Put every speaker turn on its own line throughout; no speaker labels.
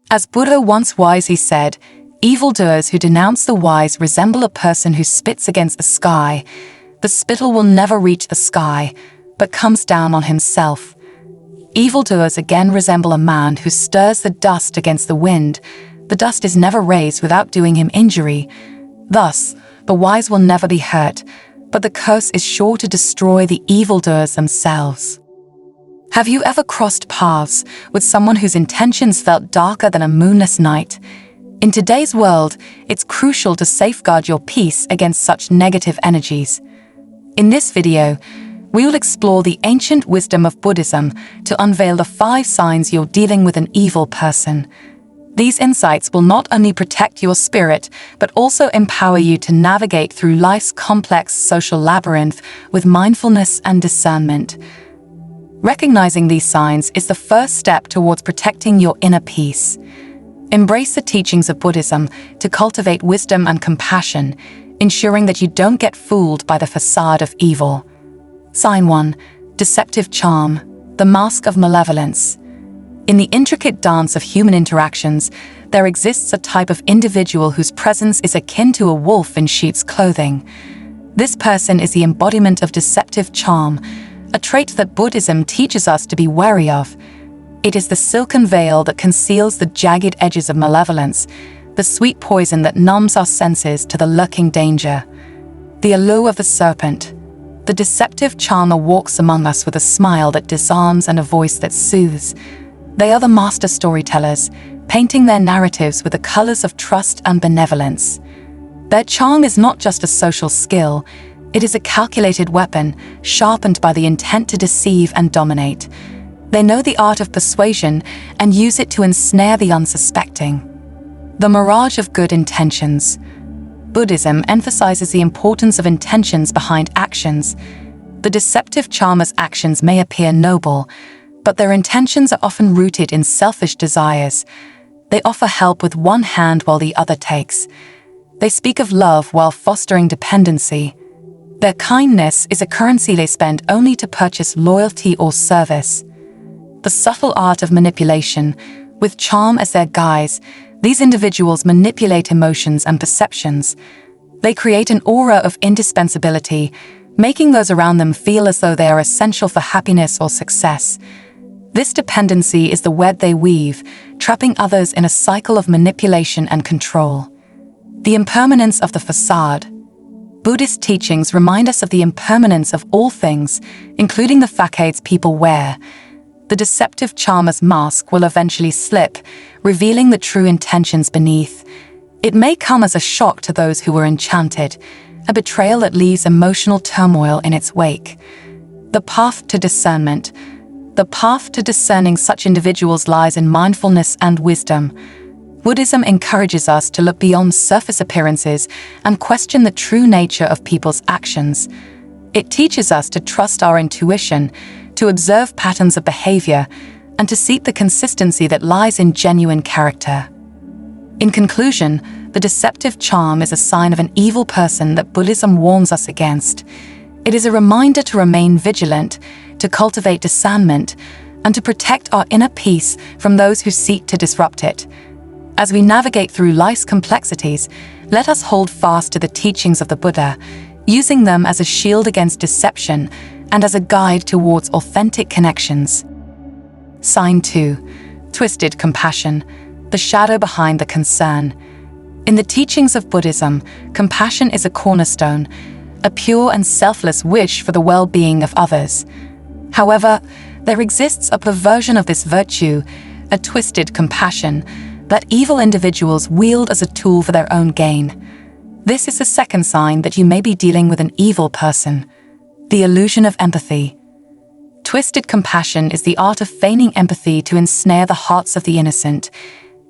As Buddha once wisely said, evildoers who denounce the wise resemble a person who spits against the sky. The spittle will never reach the sky, but comes down on himself. Evildoers again resemble a man who stirs the dust against the wind. The dust is never raised without doing him injury. Thus, the wise will never be hurt, but the curse is sure to destroy the evildoers themselves. Have you ever crossed paths with someone whose intentions felt darker than a moonless night? In today's world, it's crucial to safeguard your peace against such negative energies. In this video, we will explore the ancient wisdom of Buddhism to unveil the 5 signs you're dealing with an evil person. These insights will not only protect your spirit, but also empower you to navigate through life's complex social labyrinth with mindfulness and discernment. Recognizing these signs is the first step towards protecting your inner peace. Embrace the teachings of Buddhism to cultivate wisdom and compassion, ensuring that you don't get fooled by the facade of evil. Sign 1. Deceptive Charm, the mask of malevolence. In the intricate dance of human interactions, there exists a type of individual whose presence is akin to a wolf in sheep's clothing. This person is the embodiment of deceptive charm, a trait that Buddhism teaches us to be wary of. It is the silken veil that conceals the jagged edges of malevolence, the sweet poison that numbs our senses to the lurking danger. The allure of the serpent. The deceptive charmer walks among us with a smile that disarms and a voice that soothes. They are the master storytellers, painting their narratives with the colors of trust and benevolence. Their charm is not just a social skill, it is a calculated weapon, sharpened by the intent to deceive and dominate. They know the art of persuasion and use it to ensnare the unsuspecting. The mirage of good intentions. Buddhism emphasizes the importance of intentions behind actions. The deceptive charmer's actions may appear noble, but their intentions are often rooted in selfish desires. They offer help with one hand while the other takes. They speak of love while fostering dependency. Their kindness is a currency they spend only to purchase loyalty or service. The subtle art of manipulation. With charm as their guise, these individuals manipulate emotions and perceptions. They create an aura of indispensability, making those around them feel as though they are essential for happiness or success. This dependency is the web they weave, trapping others in a cycle of manipulation and control. The impermanence of the facade. Buddhist teachings remind us of the impermanence of all things, including the facades people wear. The deceptive charmer's mask will eventually slip, revealing the true intentions beneath. It may come as a shock to those who were enchanted, a betrayal that leaves emotional turmoil in its wake. The path to discernment. The path to discerning such individuals lies in mindfulness and wisdom. Buddhism encourages us to look beyond surface appearances and question the true nature of people's actions. It teaches us to trust our intuition, to observe patterns of behavior, and to seek the consistency that lies in genuine character. In conclusion, the deceptive charm is a sign of an evil person that Buddhism warns us against. It is a reminder to remain vigilant, to cultivate discernment, and to protect our inner peace from those who seek to disrupt it. As we navigate through life's complexities, let us hold fast to the teachings of the Buddha, using them as a shield against deception and as a guide towards authentic connections. Sign 2. Twisted compassion, the shadow behind the concern. In the teachings of Buddhism, compassion is a cornerstone, a pure and selfless wish for the well-being of others. However, there exists a perversion of this virtue, a twisted compassion, that evil individuals wield as a tool for their own gain. This is the second sign that you may be dealing with an evil person. The illusion of empathy. Twisted compassion is the art of feigning empathy to ensnare the hearts of the innocent.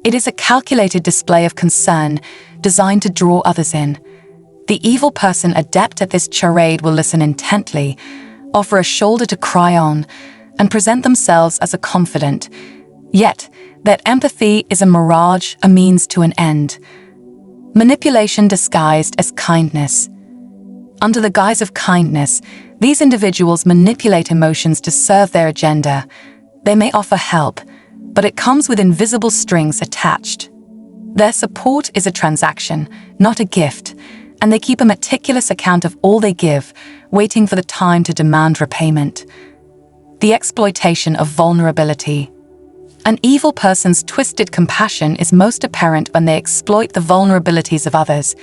It is a calculated display of concern designed to draw others in. The evil person adept at this charade will listen intently, offer a shoulder to cry on, and present themselves as a confidant. Yet, that empathy is a mirage, a means to an end. Manipulation disguised as kindness. Under the guise of kindness, these individuals manipulate emotions to serve their agenda. They may offer help, but it comes with invisible strings attached. Their support is a transaction, not a gift, and they keep a meticulous account of all they give, waiting for the time to demand repayment. The exploitation of vulnerability. An evil person's twisted compassion is most apparent when they exploit the vulnerabilities of others.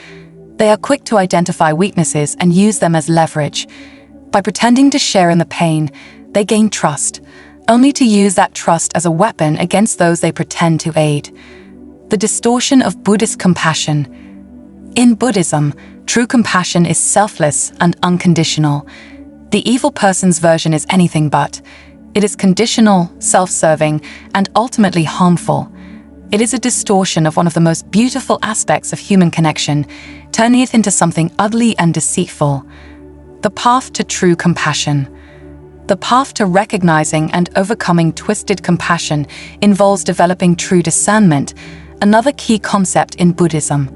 They are quick to identify weaknesses and use them as leverage. By pretending to share in the pain, they gain trust, only to use that trust as a weapon against those they pretend to aid. The distortion of Buddhist compassion. In Buddhism, true compassion is selfless and unconditional. The evil person's version is anything but. It is conditional, self-serving, and ultimately harmful. It is a distortion of one of the most beautiful aspects of human connection, turning it into something ugly and deceitful. The path to true compassion. The path to recognizing and overcoming twisted compassion involves developing true discernment, another key concept in Buddhism.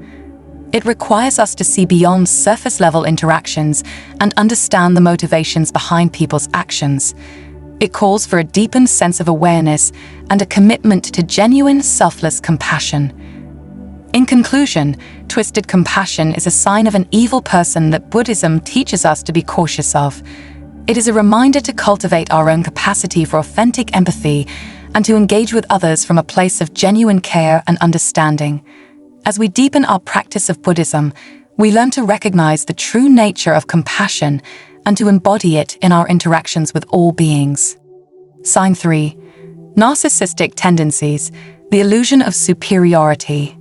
It requires us to see beyond surface-level interactions and understand the motivations behind people's actions. It calls for a deepened sense of awareness and a commitment to genuine, selfless compassion. In conclusion, twisted compassion is a sign of an evil person that Buddhism teaches us to be cautious of. It is a reminder to cultivate our own capacity for authentic empathy and to engage with others from a place of genuine care and understanding. As we deepen our practice of Buddhism, we learn to recognize the true nature of compassion and to embody it in our interactions with all beings. Sign 3. Narcissistic Tendencies, the illusion of superiority.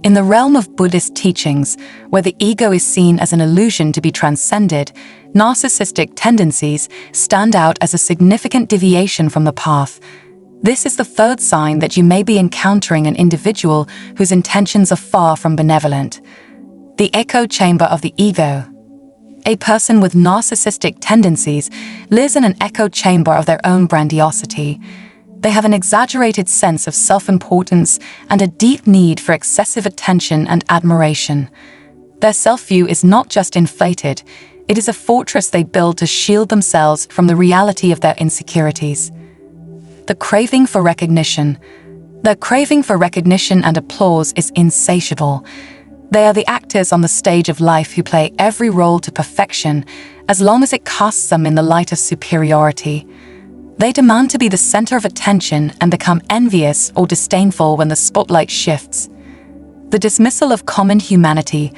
In the realm of Buddhist teachings, where the ego is seen as an illusion to be transcended, narcissistic tendencies stand out as a significant deviation from the path. This is the third sign that you may be encountering an individual whose intentions are far from benevolent. The echo chamber of the ego. A person with narcissistic tendencies lives in an echo chamber of their own grandiosity. They have an exaggerated sense of self-importance and a deep need for excessive attention and admiration. Their self-view is not just inflated, it is a fortress they build to shield themselves from the reality of their insecurities. The craving for recognition. Their craving for recognition and applause is insatiable. They are the actors on the stage of life who play every role to perfection, as long as it casts them in the light of superiority. They demand to be the center of attention and become envious or disdainful when the spotlight shifts. The dismissal of common humanity.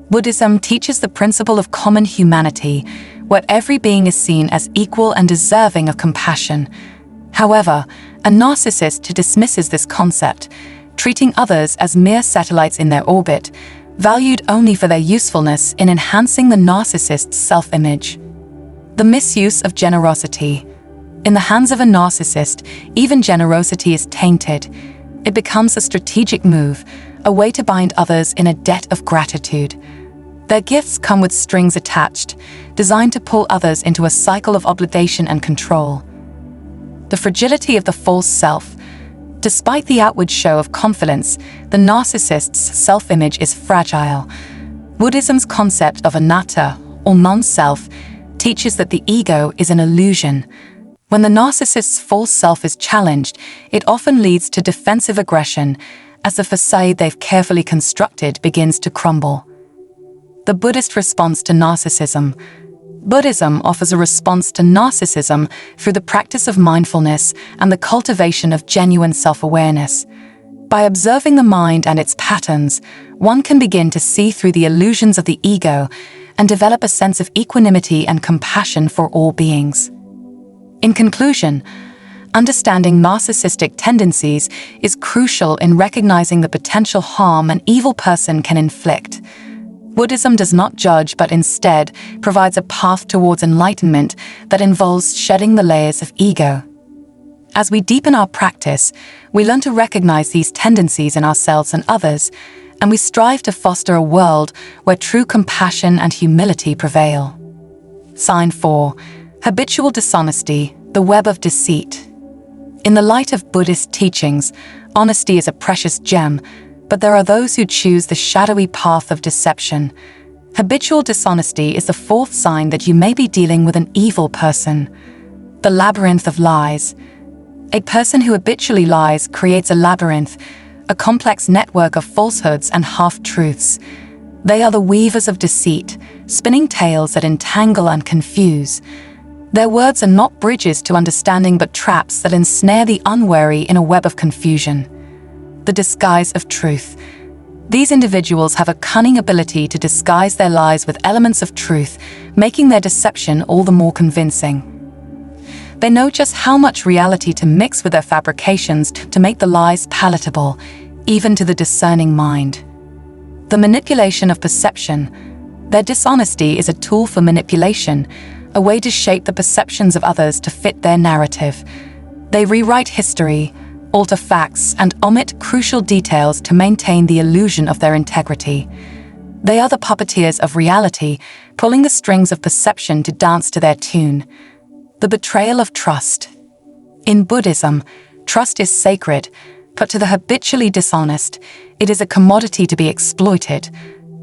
Buddhism teaches the principle of common humanity, where every being is seen as equal and deserving of compassion. However, a narcissist dismisses this concept, treating others as mere satellites in their orbit, valued only for their usefulness in enhancing the narcissist's self-image. The misuse of generosity. In the hands of a narcissist, even generosity is tainted. It becomes a strategic move, a way to bind others in a debt of gratitude. Their gifts come with strings attached, designed to pull others into a cycle of obligation and control. The fragility of the false self. Despite the outward show of confidence, the narcissist's self-image is fragile. Buddhism's concept of anatta, or non-self, teaches that the ego is an illusion. When the narcissist's false self is challenged, it often leads to defensive aggression, as the facade they've carefully constructed begins to crumble. The Buddhist response to narcissism. Buddhism offers a response to narcissism through the practice of mindfulness and the cultivation of genuine self-awareness. By observing the mind and its patterns, one can begin to see through the illusions of the ego and develop a sense of equanimity and compassion for all beings. In conclusion, understanding narcissistic tendencies is crucial in recognizing the potential harm an evil person can inflict. Buddhism does not judge, but instead provides a path towards enlightenment that involves shedding the layers of ego. As we deepen our practice, we learn to recognize these tendencies in ourselves and others, and we strive to foster a world where true compassion and humility prevail. Sign 4. Habitual dishonesty, the web of deceit. In the light of Buddhist teachings, honesty is a precious gem, but there are those who choose the shadowy path of deception. Habitual dishonesty is the fourth sign that you may be dealing with an evil person. The labyrinth of lies. A person who habitually lies creates a labyrinth, a complex network of falsehoods and half-truths. They are the weavers of deceit, spinning tales that entangle and confuse. Their words are not bridges to understanding but traps that ensnare the unwary in a web of confusion. The disguise of truth. These individuals have a cunning ability to disguise their lies with elements of truth, making their deception all the more convincing. They know just how much reality to mix with their fabrications to make the lies palatable, even to the discerning mind. The manipulation of perception. Their dishonesty is a tool for manipulation, a way to shape the perceptions of others to fit their narrative. They rewrite history, alter facts, and omit crucial details to maintain the illusion of their integrity. They are the puppeteers of reality, pulling the strings of perception to dance to their tune. The betrayal of trust. In Buddhism, trust is sacred, but to the habitually dishonest, it is a commodity to be exploited.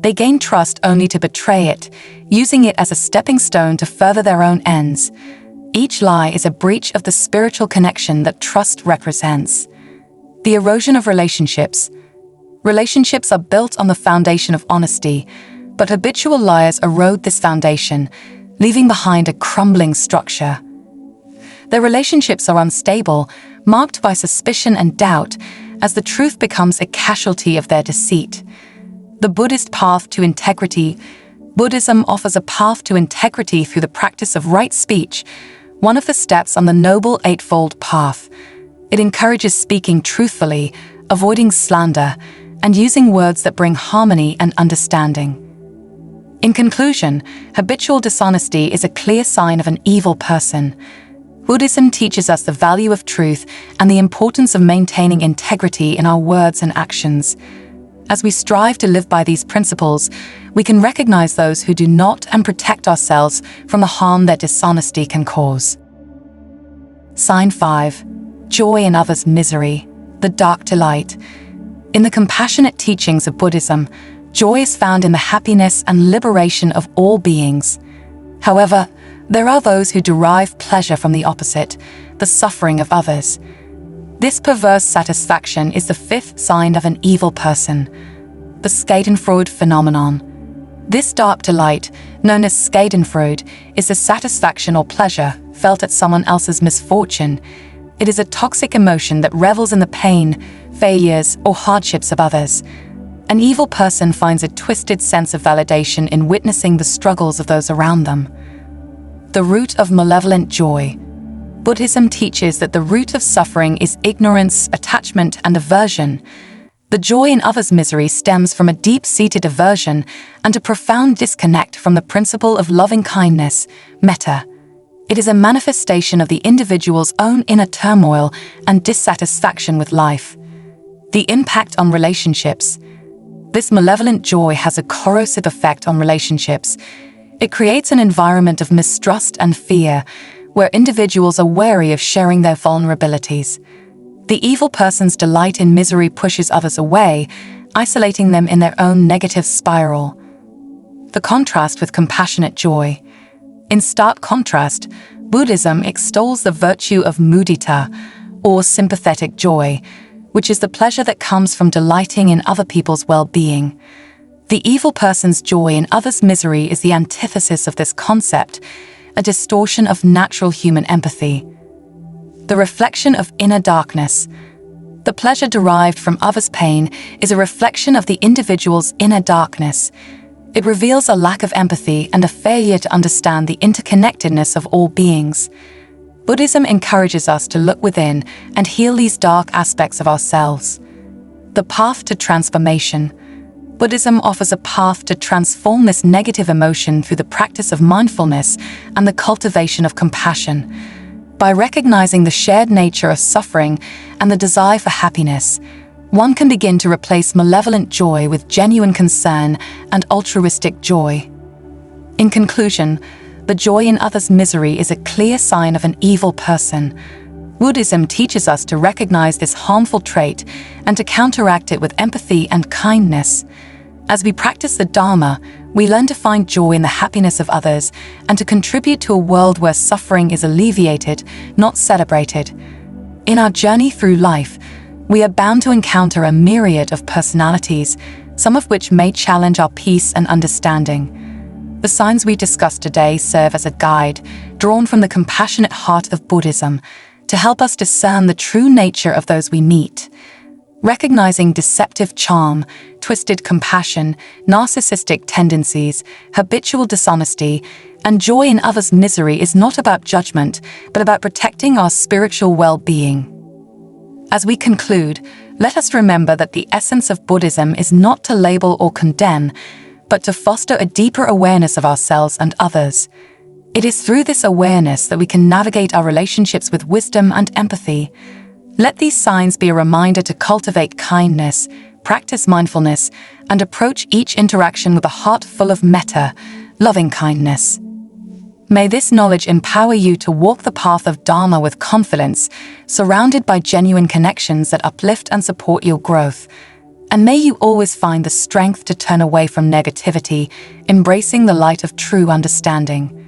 They gain trust only to betray it, using it as a stepping stone to further their own ends. Each lie is a breach of the spiritual connection that trust represents. The erosion of relationships. Relationships are built on the foundation of honesty, but habitual liars erode this foundation, leaving behind a crumbling structure. Their relationships are unstable, marked by suspicion and doubt, as the truth becomes a casualty of their deceit. The Buddhist path to integrity. Buddhism offers a path to integrity through the practice of right speech, one of the steps on the Noble Eightfold Path. It encourages speaking truthfully, avoiding slander, and using words that bring harmony and understanding. In conclusion, habitual dishonesty is a clear sign of an evil person. Buddhism teaches us the value of truth and the importance of maintaining integrity in our words and actions. As we strive to live by these principles, we can recognize those who do not and protect ourselves from the harm their dishonesty can cause. Sign 5. Joy in others' misery, the dark delight. In the compassionate teachings of Buddhism, joy is found in the happiness and liberation of all beings. However, there are those who derive pleasure from the opposite, the suffering of others. This perverse satisfaction is the fifth sign of an evil person, the Schadenfreude phenomenon. This dark delight, known as Schadenfreude, is the satisfaction or pleasure felt at someone else's misfortune. It is a toxic emotion that revels in the pain, failures, or hardships of others. An evil person finds a twisted sense of validation in witnessing the struggles of those around them. The root of malevolent joy. Buddhism teaches that the root of suffering is ignorance, attachment, and aversion. The joy in others' misery stems from a deep-seated aversion and a profound disconnect from the principle of loving kindness, metta. It is a manifestation of the individual's own inner turmoil and dissatisfaction with life. The impact on relationships. This malevolent joy has a corrosive effect on relationships. It creates an environment of mistrust and fear, where individuals are wary of sharing their vulnerabilities. The evil person's delight in misery pushes others away, isolating them in their own negative spiral. The contrast with compassionate joy. In stark contrast, Buddhism extols the virtue of mudita, or sympathetic joy, which is the pleasure that comes from delighting in other people's well-being. The evil person's joy in others' misery is the antithesis of this concept, a distortion of natural human empathy. The reflection of inner darkness. The pleasure derived from others' pain is a reflection of the individual's inner darkness. It reveals a lack of empathy and a failure to understand the interconnectedness of all beings. Buddhism encourages us to look within and heal these dark aspects of ourselves. The path to transformation. Buddhism offers a path to transform this negative emotion through the practice of mindfulness and the cultivation of compassion. By recognizing the shared nature of suffering and the desire for happiness, one can begin to replace malevolent joy with genuine concern and altruistic joy. In conclusion, the joy in others' misery is a clear sign of an evil person. Buddhism teaches us to recognize this harmful trait and to counteract it with empathy and kindness. As we practice the Dharma, we learn to find joy in the happiness of others and to contribute to a world where suffering is alleviated, not celebrated. In our journey through life, we are bound to encounter a myriad of personalities, some of which may challenge our peace and understanding. The signs we discussed today serve as a guide, drawn from the compassionate heart of Buddhism, to help us discern the true nature of those we meet. Recognizing deceptive charm, twisted compassion, narcissistic tendencies, habitual dishonesty, and joy in others' misery is not about judgment, but about protecting our spiritual well-being. As we conclude, let us remember that the essence of Buddhism is not to label or condemn, but to foster a deeper awareness of ourselves and others. It is through this awareness that we can navigate our relationships with wisdom and empathy. Let these signs be a reminder to cultivate kindness, practice mindfulness, and approach each interaction with a heart full of metta, loving kindness. May this knowledge empower you to walk the path of Dharma with confidence, surrounded by genuine connections that uplift and support your growth. And may you always find the strength to turn away from negativity, embracing the light of true understanding.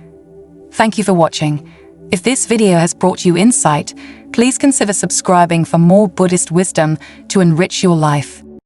Thank you for watching. If this video has brought you insight, please consider subscribing for more Buddhist wisdom to enrich your life.